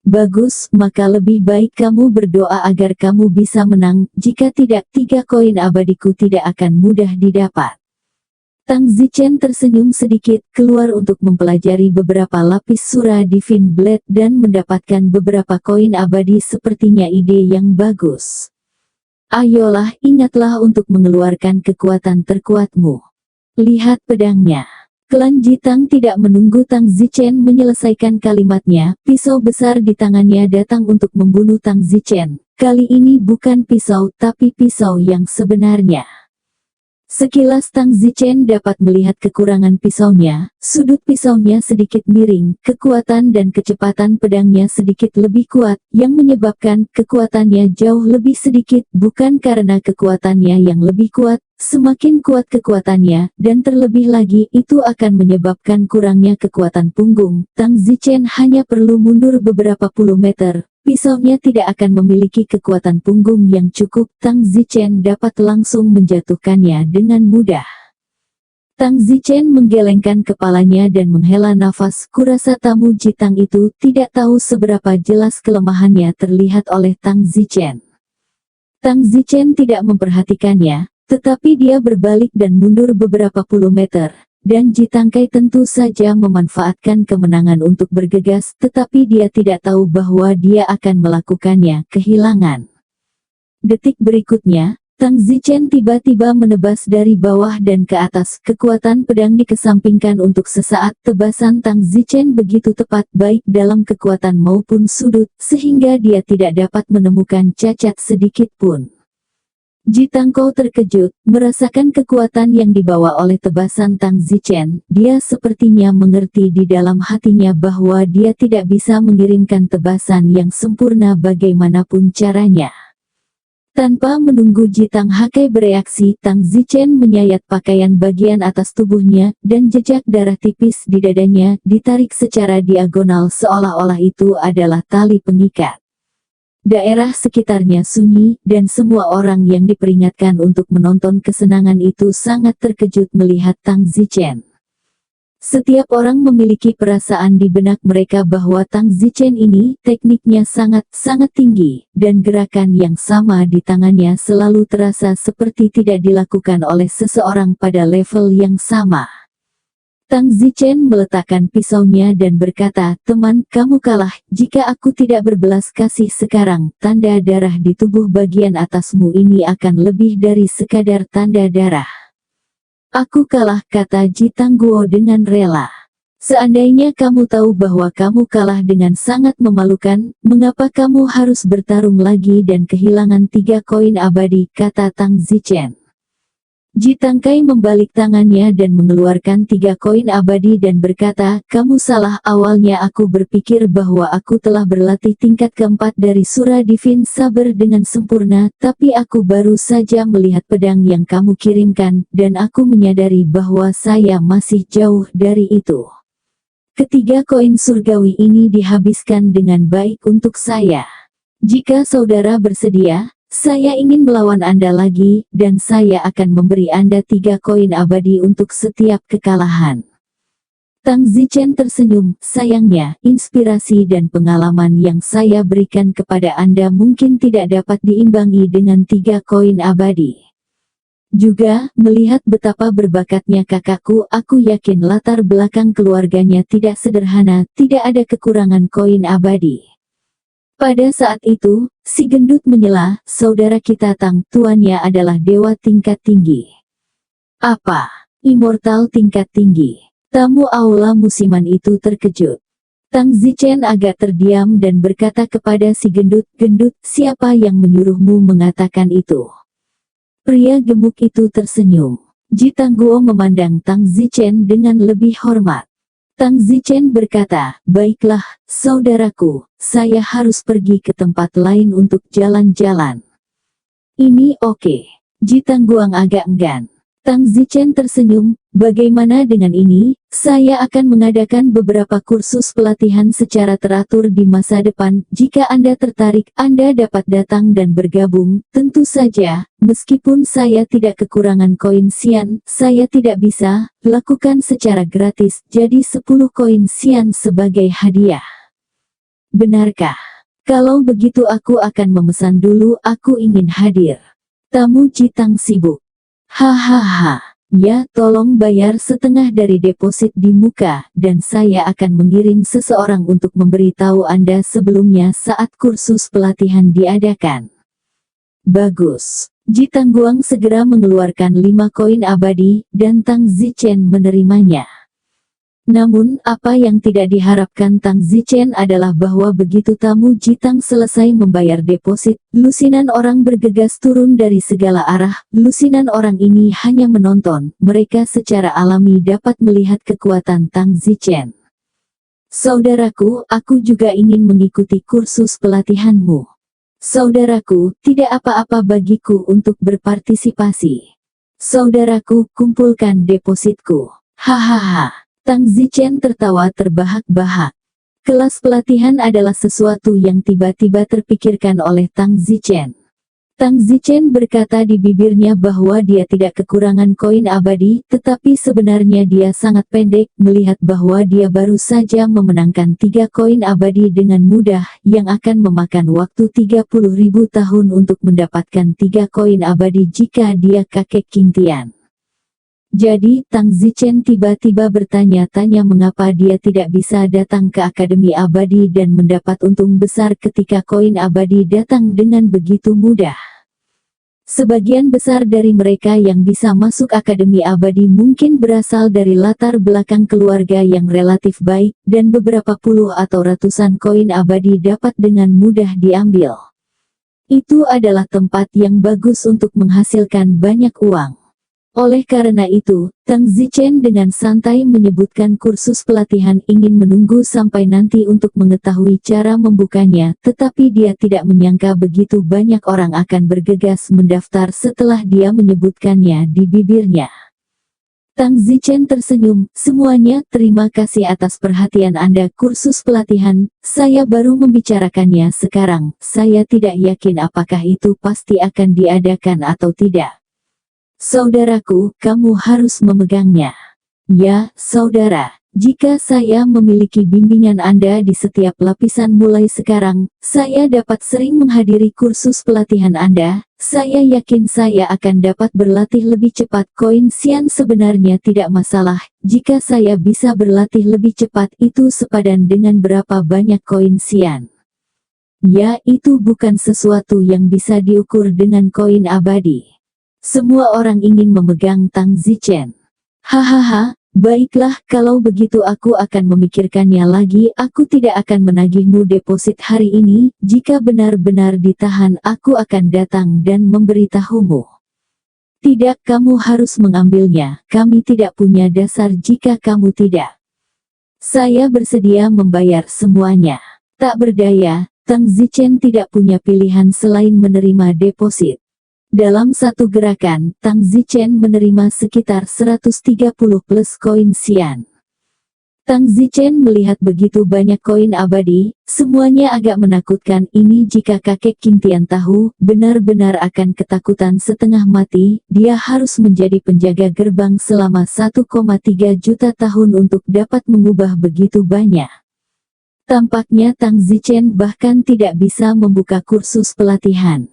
Bagus, maka lebih baik kamu berdoa agar kamu bisa menang. Jika tidak, 3 koin abadiku tidak akan mudah didapat. Tang Zichen tersenyum sedikit, keluar untuk mempelajari beberapa lapis Sura Divine Blade dan mendapatkan beberapa koin abadi. Sepertinya ide yang bagus. Ayolah, ingatlah untuk mengeluarkan kekuatan terkuatmu. Lihat pedangnya. Klan Jitang tidak menunggu Tang Zichen menyelesaikan kalimatnya, pisau besar di tangannya datang untuk membunuh Tang Zichen. Kali ini bukan pisau, tapi pisau yang sebenarnya. Sekilas Tang Zichen dapat melihat kekurangan pisaunya, sudut pisaunya sedikit miring, kekuatan dan kecepatan pedangnya sedikit lebih kuat, yang menyebabkan kekuatannya jauh lebih sedikit, bukan karena kekuatannya yang lebih kuat, semakin kuat kekuatannya, dan terlebih lagi itu akan menyebabkan kurangnya kekuatan punggung. Tang Zichen hanya perlu mundur beberapa puluh meter. Pisaunya tidak akan memiliki kekuatan punggung yang cukup, Tang Zichen dapat langsung menjatuhkannya dengan mudah. Tang Zichen menggelengkan kepalanya dan menghela nafas, kurasa tamu Jitang itu tidak tahu seberapa jelas kelemahannya terlihat oleh Tang Zichen. Tang Zichen tidak memperhatikannya, tetapi dia berbalik dan mundur beberapa puluh meter. Dan Jitangkai tentu saja memanfaatkan kemenangan untuk bergegas, tetapi dia tidak tahu bahwa dia akan melakukannya kehilangan. Detik berikutnya, Tang Zichen tiba-tiba menebas dari bawah dan ke atas, kekuatan pedang dikesampingkan untuk sesaat. Tebasan Tang Zichen begitu tepat baik dalam kekuatan maupun sudut, sehingga dia tidak dapat menemukan cacat sedikit pun. Jitangko terkejut, merasakan kekuatan yang dibawa oleh tebasan Tang Zichen. Dia sepertinya mengerti di dalam hatinya bahwa dia tidak bisa mengirimkan tebasan yang sempurna bagaimanapun caranya. Tanpa menunggu Jitang Hakai bereaksi, Tang Zichen menyayat pakaian bagian atas tubuhnya, dan jejak darah tipis di dadanya ditarik secara diagonal seolah-olah itu adalah tali pengikat. Daerah sekitarnya sunyi, dan semua orang yang diperingatkan untuk menonton kesenangan itu sangat terkejut melihat Tang Zichen. Setiap orang memiliki perasaan di benak mereka bahwa Tang Zichen ini, tekniknya sangat-sangat tinggi, dan gerakan yang sama di tangannya selalu terasa seperti tidak dilakukan oleh seseorang pada level yang sama. Tang Zichen meletakkan pisaunya dan berkata, teman, kamu kalah. Jika aku tidak berbelas kasih sekarang, tanda darah di tubuh bagian atasmu ini akan lebih dari sekadar tanda darah. Aku kalah, kata Jitang Guo dengan rela. Seandainya kamu tahu bahwa kamu kalah dengan sangat memalukan, mengapa kamu harus bertarung lagi dan kehilangan 3 koin abadi, kata Tang Zichen. Jitangkai membalik tangannya dan mengeluarkan 3 koin abadi dan berkata, kamu salah. Awalnya aku berpikir bahwa aku telah berlatih tingkat keempat dari Sura Divine Saber dengan sempurna, tapi aku baru saja melihat pedang yang kamu kirimkan, dan aku menyadari bahwa saya masih jauh dari itu. Ketiga koin surgawi ini dihabiskan dengan baik untuk saya. Jika saudara bersedia, saya ingin melawan Anda lagi, dan saya akan memberi Anda 3 koin abadi untuk setiap kekalahan. Tang Zichen tersenyum, sayangnya, inspirasi dan pengalaman yang saya berikan kepada Anda mungkin tidak dapat diimbangi dengan 3 koin abadi. Juga, melihat betapa berbakatnya kakakku, aku yakin latar belakang keluarganya tidak sederhana, tidak ada kekurangan koin abadi. Pada saat itu, si gendut menyela, saudara kita Tang, tuannya adalah dewa tingkat tinggi. Apa? Immortal tingkat tinggi? Tamu aula musiman itu terkejut. Tang Zichen agak terdiam dan berkata kepada si gendut, "Gendut, siapa yang menyuruhmu mengatakan itu?" Pria gemuk itu tersenyum. Ji Tangguo memandang Tang Zichen dengan lebih hormat. Tang Zichen berkata, "Baiklah, saudaraku, saya harus pergi ke tempat lain untuk jalan-jalan." "Ini oke." Ji Tangguang agak enggan. Tang Zichen tersenyum, "Bagaimana dengan ini? Saya akan mengadakan beberapa kursus pelatihan secara teratur di masa depan. Jika Anda tertarik, Anda dapat datang dan bergabung. Tentu saja, meskipun saya tidak kekurangan koin sian, saya tidak bisa lakukan secara gratis. Jadi 10 koin sian sebagai hadiah." "Benarkah? Kalau begitu aku akan memesan dulu, aku ingin hadir." Tamu Jitang sibuk. "Hahaha. Ya, tolong bayar setengah dari deposit di muka, dan saya akan mengirim seseorang untuk memberitahu Anda sebelumnya saat kursus pelatihan diadakan." "Bagus." Ji Tangguang segera mengeluarkan 5 koin abadi, dan Tang Zichen menerimanya. Namun, apa yang tidak diharapkan Tang Zichen adalah bahwa begitu tamu Jitang selesai membayar deposit, lusinan orang bergegas turun dari segala arah. Lusinan orang ini hanya menonton, mereka secara alami dapat melihat kekuatan Tang Zichen. "Saudaraku, aku juga ingin mengikuti kursus pelatihanmu." "Saudaraku, tidak apa-apa bagiku untuk berpartisipasi." "Saudaraku, kumpulkan depositku." Hahaha. Tang Zichen tertawa terbahak-bahak. Kelas pelatihan adalah sesuatu yang tiba-tiba terpikirkan oleh Tang Zichen. Tang Zichen berkata di bibirnya bahwa dia tidak kekurangan koin abadi, tetapi sebenarnya dia sangat pendek, melihat bahwa dia baru saja memenangkan 3 koin abadi dengan mudah, yang akan memakan waktu 30.000 tahun untuk mendapatkan 3 koin abadi jika dia kakek King Tian. Jadi, Tang Zichen tiba-tiba bertanya-tanya mengapa dia tidak bisa datang ke Akademi Abadi dan mendapat untung besar ketika koin abadi datang dengan begitu mudah. Sebagian besar dari mereka yang bisa masuk Akademi Abadi mungkin berasal dari latar belakang keluarga yang relatif baik, dan beberapa puluh atau ratusan koin abadi dapat dengan mudah diambil. Itu adalah tempat yang bagus untuk menghasilkan banyak uang. Oleh karena itu, Tang Zichen dengan santai menyebutkan kursus pelatihan ingin menunggu sampai nanti untuk mengetahui cara membukanya, tetapi dia tidak menyangka begitu banyak orang akan bergegas mendaftar setelah dia menyebutkannya di bibirnya. Tang Zichen tersenyum, "Semuanya, terima kasih atas perhatian Anda. Kursus pelatihan, saya baru membicarakannya sekarang. Saya tidak yakin apakah itu pasti akan diadakan atau tidak. Saudaraku, kamu harus memegangnya." "Ya, saudara. Jika saya memiliki bimbingan Anda di setiap lapisan mulai sekarang, saya dapat sering menghadiri kursus pelatihan Anda. Saya yakin saya akan dapat berlatih lebih cepat. Koin sian sebenarnya tidak masalah. Jika saya bisa berlatih lebih cepat, itu sepadan dengan berapa banyak koin sian." "Ya, itu bukan sesuatu yang bisa diukur dengan koin abadi." Semua orang ingin memegang Tang Zichen. "Hahaha, baiklah, kalau begitu aku akan memikirkannya lagi. Aku tidak akan menagihmu deposit hari ini. Jika benar-benar ditahan, aku akan datang dan memberitahumu." "Tidak, kamu harus mengambilnya. Kami tidak punya dasar jika kamu tidak." "Saya bersedia membayar semuanya." Tak berdaya, Tang Zichen tidak punya pilihan selain menerima deposit. Dalam satu gerakan, Tang Zichen menerima sekitar 130 plus koin sian. Tang Zichen melihat begitu banyak koin abadi, semuanya agak menakutkan. Ini jika kakek King Tian tahu, benar-benar akan ketakutan setengah mati. Dia harus menjadi penjaga gerbang selama 1,3 juta tahun untuk dapat mengubah begitu banyak. Tampaknya Tang Zichen bahkan tidak bisa membuka kursus pelatihan.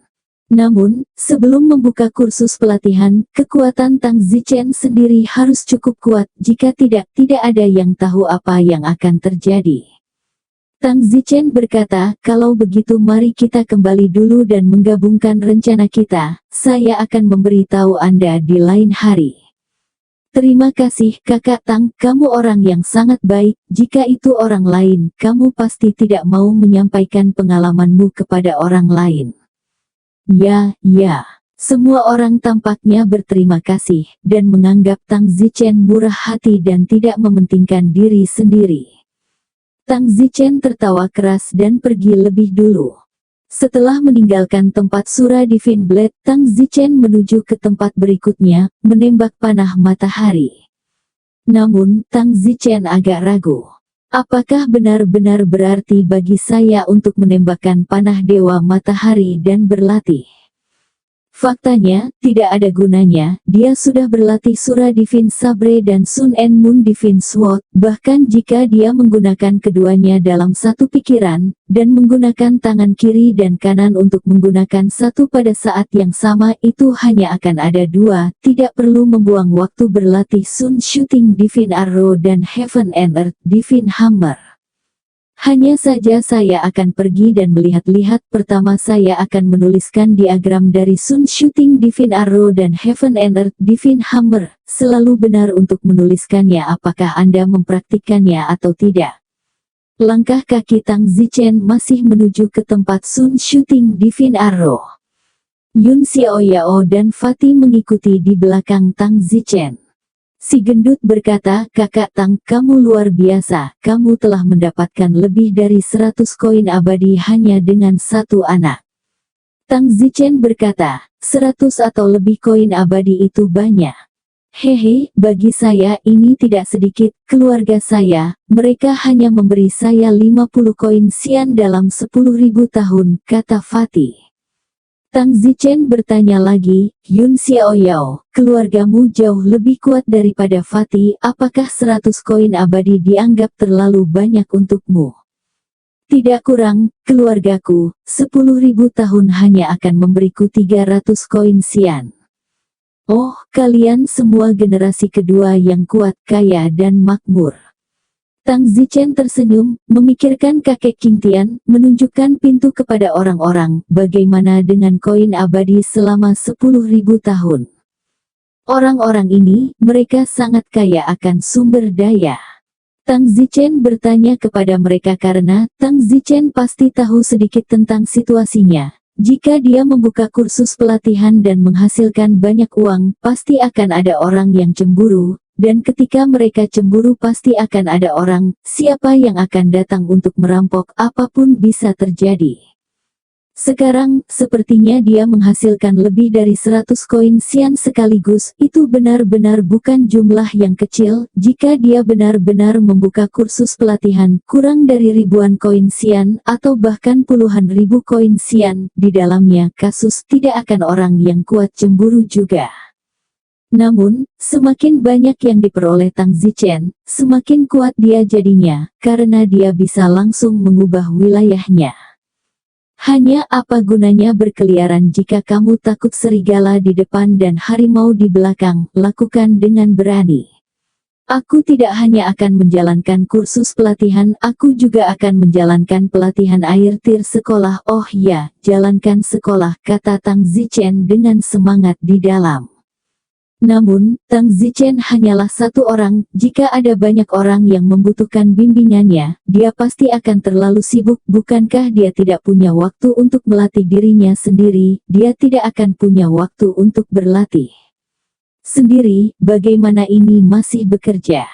Namun, sebelum membuka kursus pelatihan, kekuatan Tang Zichen sendiri harus cukup kuat. Jika tidak ada yang tahu apa yang akan terjadi. Tang Zichen berkata, kalau begitu mari kita kembali dulu dan menggabungkan rencana kita. Saya akan memberitahu Anda di lain hari. Terima kasih kakak Tang, kamu orang yang sangat baik. Jika itu orang lain, kamu pasti tidak mau menyampaikan pengalamanmu kepada orang lain. Ya. Semua orang tampaknya berterima kasih, dan menganggap Tang Zichen murah hati dan tidak mementingkan diri sendiri. Tang Zichen tertawa keras dan pergi lebih dulu. Setelah meninggalkan tempat Sura Divine Blade, Tang Zichen menuju ke tempat berikutnya, menembak panah matahari. Namun, Tang Zichen agak ragu. Apakah benar-benar berarti bagi saya untuk menembakkan panah Dewa Matahari dan berlatih? Faktanya, tidak ada gunanya. Dia sudah berlatih Sura Divine Sabre dan Sun and Moon Divine Sword. Bahkan jika dia menggunakan keduanya dalam satu pikiran, dan menggunakan tangan kiri dan kanan untuk menggunakan satu pada saat yang sama, itu hanya akan ada dua. Tidak perlu membuang waktu berlatih Sun Shooting Divine Arrow dan Heaven and Earth Divine Hammer. Hanya saja saya akan pergi dan melihat-lihat. Pertama saya akan menuliskan diagram dari Sun Shooting Divine Arrow dan Heaven and Earth Divine Hammer. Selalu benar untuk menuliskannya. Apakah Anda mempraktikkannya atau tidak? Langkah kaki Tang Zichen masih menuju ke tempat Sun Shooting Divine Arrow. Yun Xiaoyao dan Fatih mengikuti di belakang Tang Zichen. Si gendut berkata, kakak Tang, kamu luar biasa, kamu telah mendapatkan lebih dari 100 koin abadi hanya dengan satu anak. Tang Zichen berkata, 100 atau lebih koin abadi itu banyak. Hehe, bagi saya ini tidak sedikit. Keluarga saya, mereka hanya memberi saya 50 koin sian dalam 10.000 tahun, kata Fatih. Tang Zichen bertanya lagi, Yun Xiaoyao, keluargamu jauh lebih kuat daripada Fatih, apakah 100 koin abadi dianggap terlalu banyak untukmu? Tidak kurang, keluargaku, 10.000 tahun hanya akan memberiku 300 koin sian. Oh, kalian semua generasi kedua yang kuat, kaya dan makmur. Tang Zichen tersenyum, memikirkan kakek King Tian, menunjukkan pintu kepada orang-orang. Bagaimana dengan koin abadi selama 10.000 tahun? Orang-orang ini, mereka sangat kaya akan sumber daya. Tang Zichen bertanya kepada mereka karena Tang Zichen pasti tahu sedikit tentang situasinya. Jika dia membuka kursus pelatihan dan menghasilkan banyak uang, pasti akan ada orang yang cemburu. Dan ketika mereka cemburu pasti akan ada orang, siapa yang akan datang untuk merampok, apapun bisa terjadi. Sekarang, sepertinya dia menghasilkan lebih dari 100 koin sian sekaligus, itu benar-benar bukan jumlah yang kecil. Jika dia benar-benar membuka kursus pelatihan, kurang dari ribuan koin sian, atau bahkan puluhan ribu koin sian, di dalamnya kasus tidak akan orang yang kuat cemburu juga. Namun, semakin banyak yang diperoleh Tang Zichen, semakin kuat dia jadinya, karena dia bisa langsung mengubah wilayahnya. Hanya apa gunanya berkeliaran jika kamu takut serigala di depan dan harimau di belakang, lakukan dengan berani. Aku tidak hanya akan menjalankan kursus pelatihan, aku juga akan menjalankan pelatihan air tir sekolah. Oh ya, jalankan sekolah, kata Tang Zichen dengan semangat di dalam. Namun, Tang Zichen hanyalah satu orang. Jika ada banyak orang yang membutuhkan bimbingannya, dia pasti akan terlalu sibuk. Bukankah dia tidak punya waktu untuk melatih dirinya sendiri? Dia tidak akan punya waktu untuk berlatih sendiri. Bagaimana ini masih bekerja?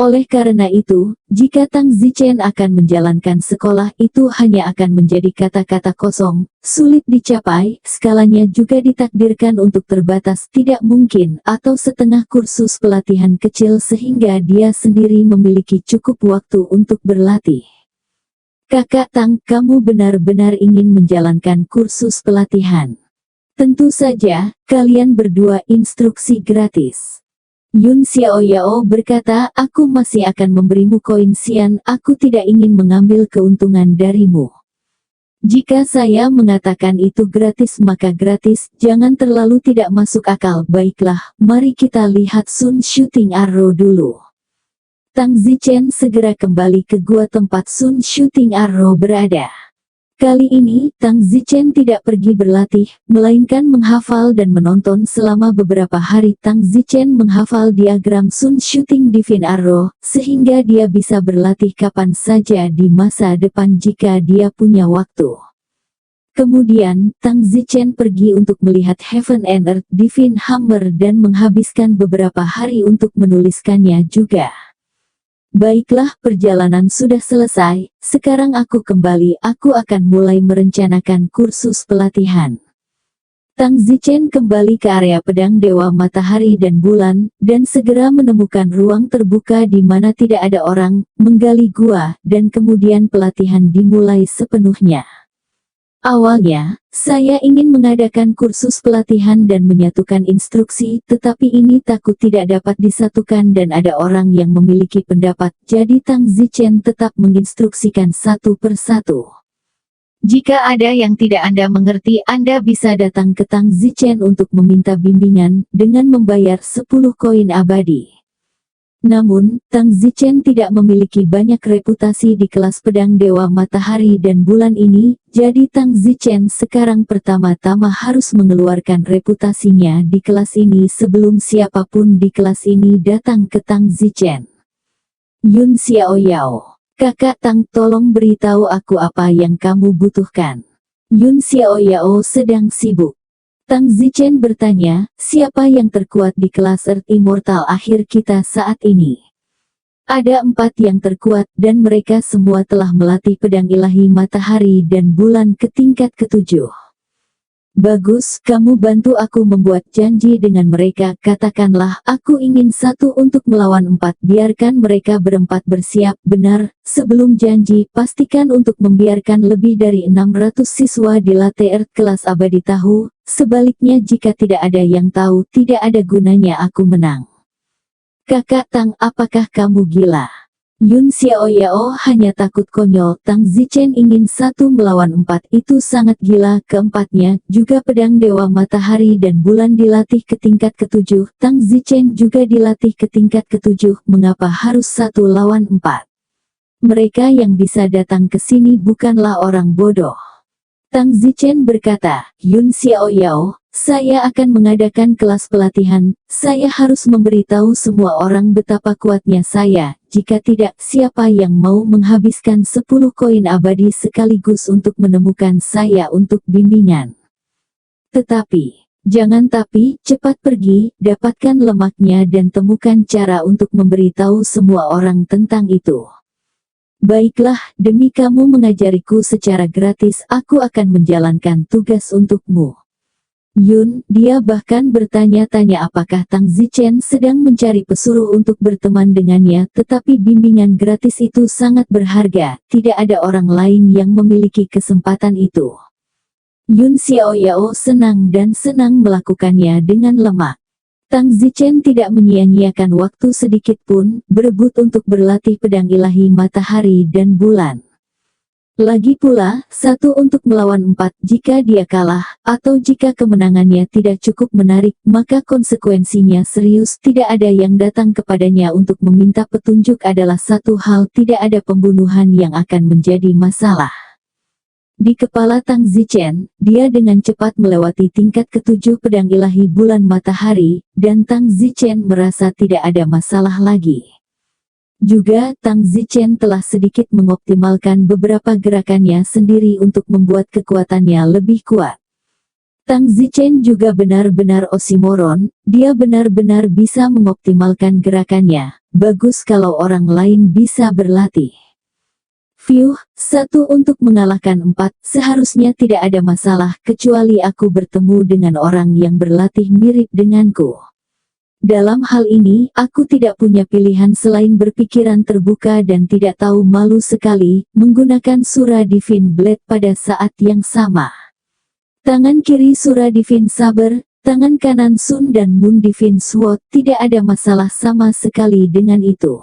Oleh karena itu, jika Tang Zichen akan menjalankan sekolah itu hanya akan menjadi kata-kata kosong, sulit dicapai, skalanya juga ditakdirkan untuk terbatas tidak mungkin atau setengah kursus pelatihan kecil sehingga dia sendiri memiliki cukup waktu untuk berlatih. Kakak Tang, kamu benar-benar ingin menjalankan kursus pelatihan. Tentu saja, kalian berdua instruksi gratis. Yun Xiaoyao berkata, aku masih akan memberimu koin Xian, aku tidak ingin mengambil keuntungan darimu. Jika saya mengatakan itu gratis maka gratis, jangan terlalu tidak masuk akal. Baiklah, mari kita lihat Sun Shooting Arrow dulu. Tang Zichen segera kembali ke gua tempat Sun Shooting Arrow berada. Kali ini, Tang Zichen tidak pergi berlatih, melainkan menghafal dan menonton selama beberapa hari. Tang Zichen menghafal diagram Sun Shooting Divine Arrow, sehingga dia bisa berlatih kapan saja di masa depan jika dia punya waktu. Kemudian, Tang Zichen pergi untuk melihat Heaven and Earth Divine Hammer dan menghabiskan beberapa hari untuk menuliskannya juga. Baiklah, perjalanan sudah selesai, sekarang aku kembali, aku akan mulai merencanakan kursus pelatihan. Tang Zichen kembali ke area pedang Dewa Matahari dan Bulan, dan segera menemukan ruang terbuka di mana tidak ada orang, menggali gua, dan kemudian pelatihan dimulai sepenuhnya. Awalnya, saya ingin mengadakan kursus pelatihan dan menyatukan instruksi, tetapi ini takut tidak dapat disatukan dan ada orang yang memiliki pendapat, jadi Tang Zichen tetap menginstruksikan satu persatu. Jika ada yang tidak Anda mengerti, Anda bisa datang ke Tang Zichen untuk meminta bimbingan, dengan membayar 10 koin abadi. Namun, Tang Zichen tidak memiliki banyak reputasi di kelas pedang Dewa Matahari dan Bulan ini, jadi Tang Zichen sekarang pertama-tama harus mengeluarkan reputasinya di kelas ini sebelum siapapun di kelas ini datang ke Tang Zichen. Yun Xiaoyao, kakak Tang, tolong beritahu aku apa yang kamu butuhkan. Yun Xiaoyao sedang sibuk. Tang Zichen bertanya, siapa yang terkuat di kelas Earth Immortal akhir kita saat ini? Ada 4 yang terkuat, dan mereka semua telah melatih pedang ilahi matahari dan bulan ke tingkat ke-7. Bagus, kamu bantu aku membuat janji dengan mereka, katakanlah, aku ingin 1 untuk melawan 4, biarkan mereka berempat bersiap, benar, sebelum janji, pastikan untuk membiarkan lebih dari 600 siswa dilatih Earth kelas abadi tahu, sebaliknya jika tidak ada yang tahu, tidak ada gunanya aku menang. Kakak Tang, apakah kamu gila? Yun Xiaoyao hanya takut konyol. Tang Zichen ingin 1 melawan 4, itu sangat gila. Keempatnya, juga pedang Dewa Matahari dan Bulan dilatih ke tingkat ke-7, Tang Zichen juga dilatih ke tingkat ke-7, mengapa harus 1 lawan 4? Mereka yang bisa datang ke sini bukanlah orang bodoh. Tang Zichen berkata, Yun Xiaoyao, saya akan mengadakan kelas pelatihan, saya harus memberitahu semua orang betapa kuatnya saya, jika tidak, siapa yang mau menghabiskan 10 koin abadi sekaligus untuk menemukan saya untuk bimbingan. Tetapi, jangan cepat pergi, dapatkan lemaknya dan temukan cara untuk memberitahu semua orang tentang itu. Baiklah, demi kamu mengajariku secara gratis, aku akan menjalankan tugas untukmu. Yun, dia bahkan bertanya-tanya apakah Tang Zichen sedang mencari pesuruh untuk berteman dengannya, tetapi bimbingan gratis itu sangat berharga, tidak ada orang lain yang memiliki kesempatan itu. Yun Xiaoyao senang dan senang melakukannya dengan lemak. Tang Zichen tidak menyia-nyiakan waktu sedikit pun, berebut untuk berlatih pedang ilahi matahari dan bulan. Lagi pula, 1 untuk melawan 4, jika dia kalah, atau jika kemenangannya tidak cukup menarik, maka konsekuensinya serius, tidak ada yang datang kepadanya untuk meminta petunjuk adalah satu hal, tidak ada pembunuhan yang akan menjadi masalah. Di kepala Tang Zichen, dia dengan cepat melewati tingkat ke-7 pedang ilahi bulan matahari, dan Tang Zichen merasa tidak ada masalah lagi. Juga, Tang Zichen telah sedikit mengoptimalkan beberapa gerakannya sendiri untuk membuat kekuatannya lebih kuat. Tang Zichen juga benar-benar oksimoron, dia benar-benar bisa mengoptimalkan gerakannya. Bagus kalau orang lain bisa berlatih. View, 1 untuk mengalahkan 4, seharusnya tidak ada masalah kecuali aku bertemu dengan orang yang berlatih mirip denganku. Dalam hal ini, aku tidak punya pilihan selain berpikiran terbuka dan tidak tahu malu sekali, menggunakan Surah Divine Blade pada saat yang sama. Tangan kiri Surah Divine Saber, tangan kanan Sun dan Moon Divine Sword, tidak ada masalah sama sekali dengan itu.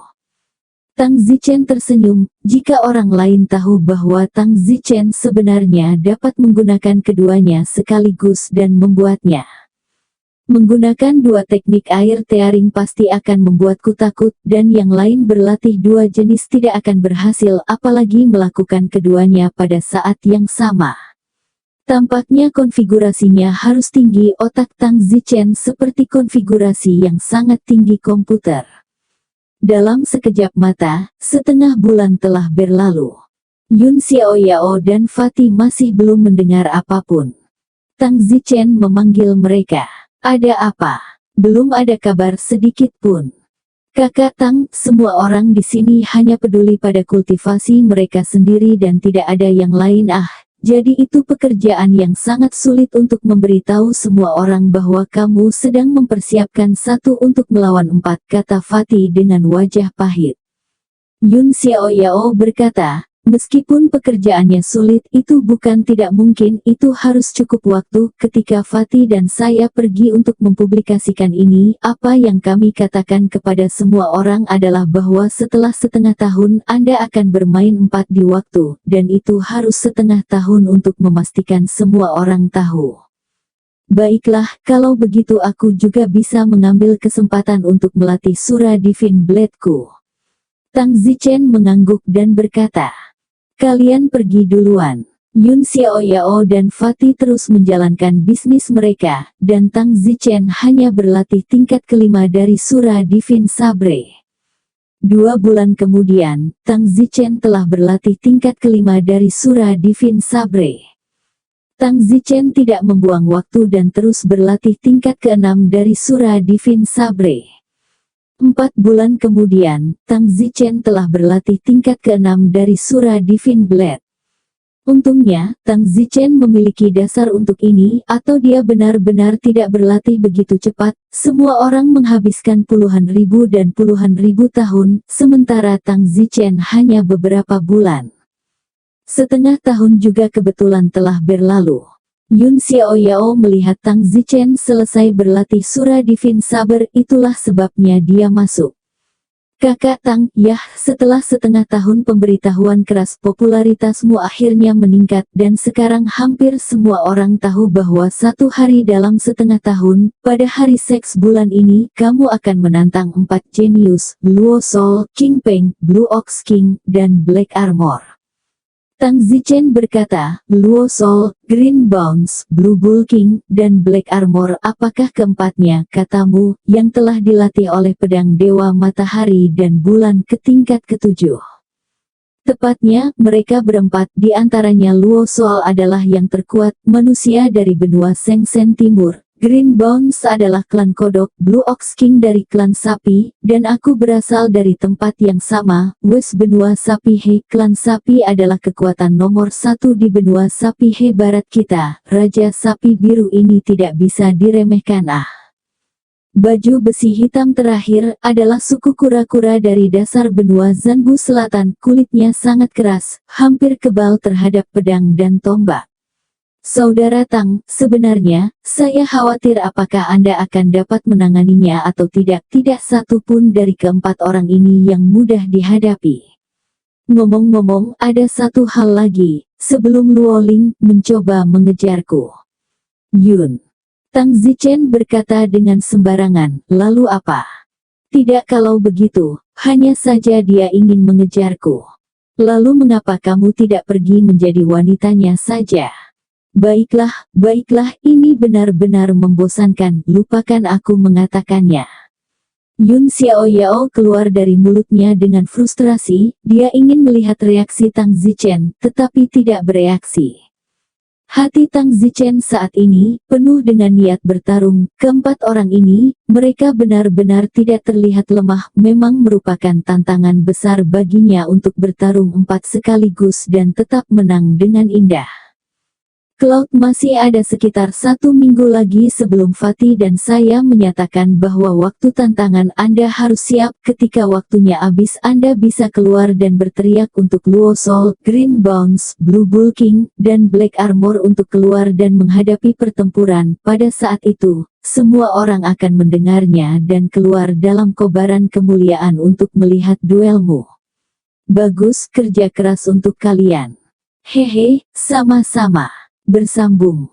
Tang Zichen tersenyum, jika orang lain tahu bahwa Tang Zichen sebenarnya dapat menggunakan keduanya sekaligus dan membuatnya. Menggunakan 2 teknik air tearing pasti akan membuatku takut, dan yang lain berlatih 2 jenis tidak akan berhasil apalagi melakukan keduanya pada saat yang sama. Tampaknya konfigurasinya harus tinggi. Otak Tang Zichen seperti konfigurasi yang sangat tinggi komputer. Dalam sekejap mata, setengah bulan telah berlalu. Yun Xiaoyao dan Fatih masih belum mendengar apapun. Tang Zichen memanggil mereka. Ada apa? Belum ada kabar sedikit pun. Kakak Tang, semua orang di sini hanya peduli pada kultivasi mereka sendiri dan tidak ada yang lain. Jadi itu pekerjaan yang sangat sulit untuk memberitahu semua orang bahwa kamu sedang mempersiapkan 1 untuk melawan 4, kata Fatih dengan wajah pahit. Yun Xiaoyao berkata, meskipun pekerjaannya sulit, itu bukan tidak mungkin, itu harus cukup waktu. Ketika Fatih dan saya pergi untuk mempublikasikan ini, apa yang kami katakan kepada semua orang adalah bahwa setelah setengah tahun Anda akan bermain 4 di waktu, dan itu harus setengah tahun untuk memastikan semua orang tahu. Baiklah, kalau begitu aku juga bisa mengambil kesempatan untuk melatih Surah Divine Blade-ku. Tang Zichen mengangguk dan berkata, kalian pergi duluan. Yun Xiaoyao dan Fatih terus menjalankan bisnis mereka, dan Tang Zichen hanya berlatih tingkat kelima dari Surah Divine Sabre. 2 bulan kemudian, Tang Zichen telah berlatih tingkat kelima dari Surah Divine Sabre. Tang Zichen tidak membuang waktu dan terus berlatih tingkat ke-6 dari Surah Divine Sabre. 4 bulan kemudian, Tang Zichen telah berlatih tingkat ke-6 dari Surah Divine Blade. Untungnya, Tang Zichen memiliki dasar untuk ini, atau dia benar-benar tidak berlatih begitu cepat. Semua orang menghabiskan puluhan ribu dan puluhan ribu tahun, sementara Tang Zichen hanya beberapa bulan. Setengah tahun juga kebetulan telah berlalu. Yun Xiaoyao melihat Tang Zichen selesai berlatih Surah Divine Saber, itulah sebabnya dia masuk. Kakak Tang, ya, setelah setengah tahun pemberitahuan keras popularitasmu akhirnya meningkat dan sekarang hampir semua orang tahu bahwa 1 hari dalam setengah tahun, pada hari seks bulan ini, kamu akan menantang 4 jenius, Luo Sol, King Peng, Blue Ox King, dan Black Armor. Tang Zichen berkata, Luo Sol, Green Bounce, Blue Bull King, dan Black Armor, apakah keempatnya, katamu, yang telah dilatih oleh pedang Dewa Matahari dan Bulan ke tingkat ke-7? Tepatnya, mereka berempat, di antaranya Luo Sol adalah yang terkuat, manusia dari benua Shenzhen Timur. Green Bones adalah klan kodok, Blue Ox King dari klan sapi, dan aku berasal dari tempat yang sama, West benua sapi he. Klan sapi adalah kekuatan nomor 1 di benua sapi he barat kita. Raja sapi biru ini tidak bisa diremehkan. Baju besi hitam terakhir adalah suku kura-kura dari dasar benua Zanbu Selatan. Kulitnya sangat keras, hampir kebal terhadap pedang dan tombak. Saudara Tang, sebenarnya, saya khawatir apakah Anda akan dapat menanganinya atau tidak. Tidak satu pun dari keempat orang ini yang mudah dihadapi. Ngomong-ngomong, ada satu hal lagi, sebelum Luo Ling mencoba mengejarku. Yun. Tang Zichen berkata dengan sembarangan, lalu apa? Tidak, kalau begitu, hanya saja dia ingin mengejarku. Lalu mengapa kamu tidak pergi menjadi wanitanya saja? Baiklah, baiklah, ini benar-benar membosankan, lupakan aku mengatakannya. Yun Xiaoyao keluar dari mulutnya dengan frustrasi, dia ingin melihat reaksi Tang Zichen, tetapi tidak bereaksi. Hati Tang Zichen saat ini penuh dengan niat bertarung. Keempat orang ini, mereka benar-benar tidak terlihat lemah. Memang merupakan tantangan besar baginya untuk bertarung 4 sekaligus dan tetap menang dengan indah. Cloud, masih ada sekitar 1 minggu lagi sebelum Fatih dan saya menyatakan bahwa waktu tantangan Anda harus siap. Ketika waktunya habis, Anda bisa keluar dan berteriak untuk Luo Sol, Green Bounce, Blue Bull King, dan Black Armor untuk keluar dan menghadapi pertempuran. Pada saat itu, semua orang akan mendengarnya dan keluar dalam kobaran kemuliaan untuk melihat duelmu. Bagus, kerja keras untuk kalian. Hehe, sama-sama. Bersambung.